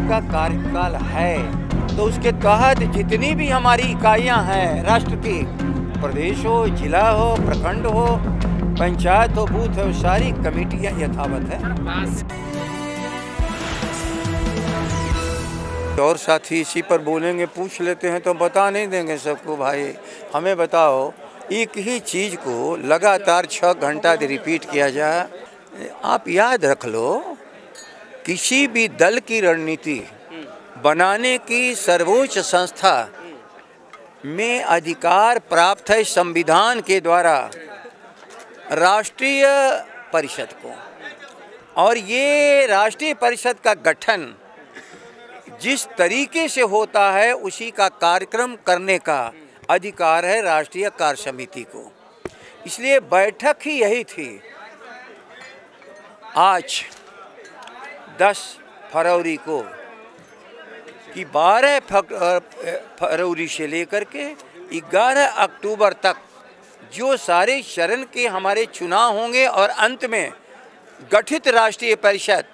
का कार्यकाल है तो उसके तहत जितनी भी हमारी इकाइयां हैं राष्ट्र की, प्रदेश हो, जिला हो, प्रखंड हो, पंचायत हो, बूथ हो, सारी कमेटियां यथावत है। और साथी इसी पर बोलेंगे, पूछ लेते हैं तो बता नहीं देंगे सबको। भाई हमें बताओ, एक ही चीज़ को लगातार 6 घंटा रिपीट किया जाए। आप याद रख लो, किसी भी दल की रणनीति बनाने की सर्वोच्च संस्था में अधिकार प्राप्त है संविधान के द्वारा राष्ट्रीय परिषद को, और ये राष्ट्रीय परिषद का गठन जिस तरीके से होता है उसी का कार्यक्रम करने का अधिकार है राष्ट्रीय कार्य समिति को। इसलिए बैठक ही यही थी। आज 10 फरवरी को कि 12 फरवरी से लेकर के 11 अक्टूबर तक जो सारे चरण के हमारे चुनाव होंगे और अंत में गठित राष्ट्रीय परिषद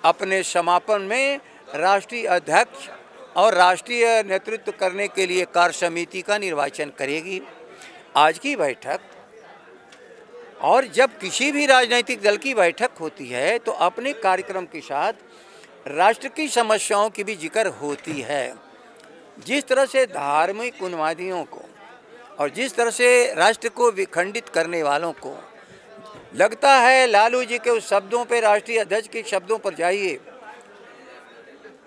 अपने समापन में राष्ट्रीय अध्यक्ष और राष्ट्रीय नेतृत्व करने के लिए कार्य समिति का निर्वाचन करेगी। आज की बैठक, और जब किसी भी राजनीतिक दल की बैठक होती है तो अपने कार्यक्रम के साथ राष्ट्र की समस्याओं की भी जिक्र होती है। जिस तरह से धार्मिक उन्मादियों को और जिस तरह से राष्ट्र को विखंडित करने वालों को लगता है लालू जी के उस शब्दों पर, राष्ट्रीय अध्यक्ष के शब्दों पर जाइए,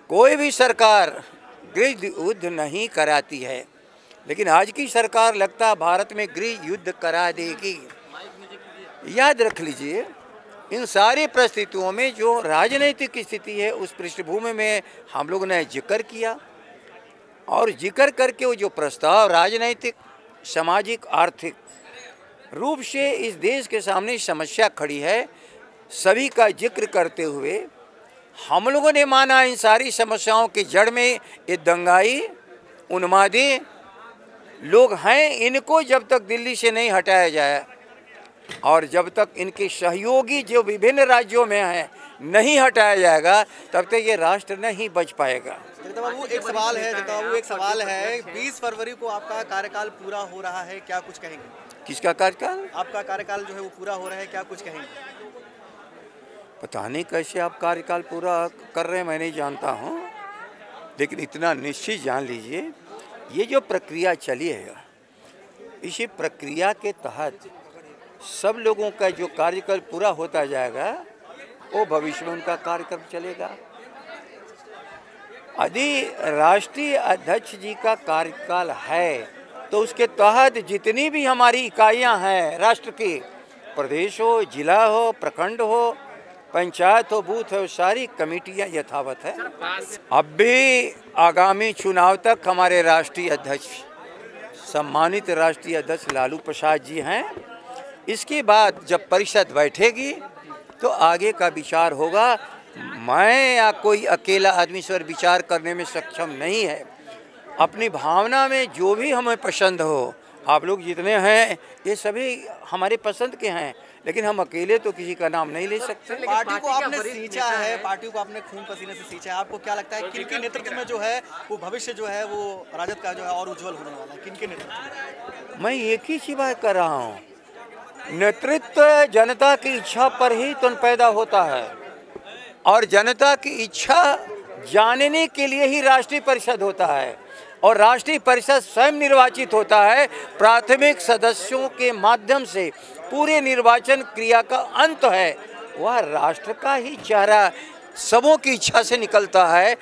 कोई भी सरकार गृह युद्ध नहीं कराती है, लेकिन आज की सरकार लगता है भारत में गृह युद्ध करा देगी। याद रख लीजिए, इन सारी परिस्थितियों में जो राजनीतिक स्थिति है उस पृष्ठभूमि में हम लोगों ने जिक्र किया, और जिक्र करके वो जो प्रस्ताव राजनीतिक, सामाजिक, आर्थिक रूप से इस देश के सामने समस्या खड़ी है, सभी का जिक्र करते हुए हम लोगों ने माना इन सारी समस्याओं की जड़ में ये दंगाई उन्मादी लोग हैं। इनको जब तक दिल्ली से नहीं हटाया जाए और जब तक इनके सहयोगी जो विभिन्न राज्यों में हैं नहीं हटाया जाएगा, तब तक ये राष्ट्र नहीं बच पाएगा। जगता बाबू, एक सवाल है 20 फरवरी को आपका कार्यकाल पूरा हो रहा है, क्या कुछ कहेंगे? किसका कार्यकाल? आपका कार्यकाल जो है वो पूरा हो रहा है, क्या कुछ कहेंगे? पता नहीं कैसे आप कार्यकाल पूरा कर रहे हैं, मैं नहीं जानता हूँ, लेकिन इतना निश्चित जान लीजिए, ये जो प्रक्रिया चली है, इसी प्रक्रिया के तहत सब लोगों का जो कार्यकाल पूरा होता जाएगा वो भविष्य में उनका कार्यक्रम चलेगा। यदि राष्ट्रीय अध्यक्ष जी का कार्यकाल है तो उसके तहत जितनी भी हमारी इकाइयां हैं राष्ट्र की, प्रदेश हो, जिला हो, प्रखंड हो, पंचायत हो, बूथ हो, सारी कमेटियां यथावत है। अब भी आगामी चुनाव तक हमारे राष्ट्रीय अध्यक्ष, सम्मानित राष्ट्रीय अध्यक्ष लालू प्रसाद जी हैं। इसके बाद जब परिषद बैठेगी तो आगे का विचार होगा। मैं या कोई अकेला आदमी इस पर विचार करने में सक्षम नहीं है। अपनी भावना में जो भी हमें पसंद हो, आप लोग जितने हैं ये सभी हमारे पसंद के हैं, लेकिन हम अकेले तो किसी का नाम नहीं ले सकते। पार्टी को आपने सींचा है, पार्टी को आपने खून पसीने से सींचा है, आपको क्या लगता है किनके नेतृत्व में जो है वो भविष्य जो है वो राजद का जो है और उज्जवल होने वाला है? किनके नेतृत्व में? मैं एक ही चीज बात कर रहा हूँ, नेतृत्व जनता की इच्छा पर ही तो पैदा होता है, और जनता की इच्छा जानने के लिए ही राष्ट्रीय परिषद होता है, और राष्ट्रीय परिषद स्वयं निर्वाचित होता है। प्राथमिक सदस्यों के माध्यम से पूरे निर्वाचन क्रिया का अंत है वह राष्ट्र का ही चेहरा सबों की इच्छा से निकलता है,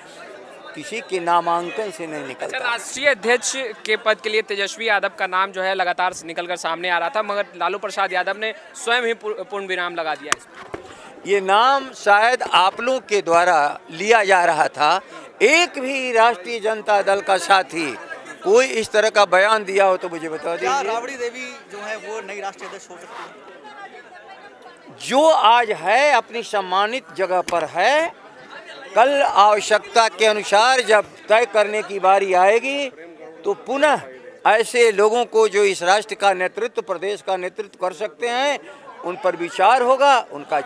किसी के नामांकन से नहीं निकलता। अच्छा, राष्ट्रीय अध्यक्ष के पद के लिए तेजस्वी यादव का नाम जो है लगातार निकलकर सामने आ रहा था, मगर लालू प्रसाद यादव ने स्वयं ही पूर्ण विराम लगा दिया इसमें। ये नाम शायद आप लोग के द्वारा लिया जा रहा था। एक भी राष्ट्रीय जनता दल का साथी कोई इस तरह का बयान दिया हो तो मुझे बता दीजिए। क्या राबड़ी देवी जो है वो नई राष्ट्रीय अध्यक्ष हो सकती है? जो आज है अपनी सम्मानित जगह पर है, कल आवश्यकता के अनुसार जब तय करने की बारी आएगी तो पुनः ऐसे लोगों को जो इस राष्ट्र का नेतृत्व, प्रदेश का नेतृत्व कर सकते हैं, उन पर विचार होगा, उनका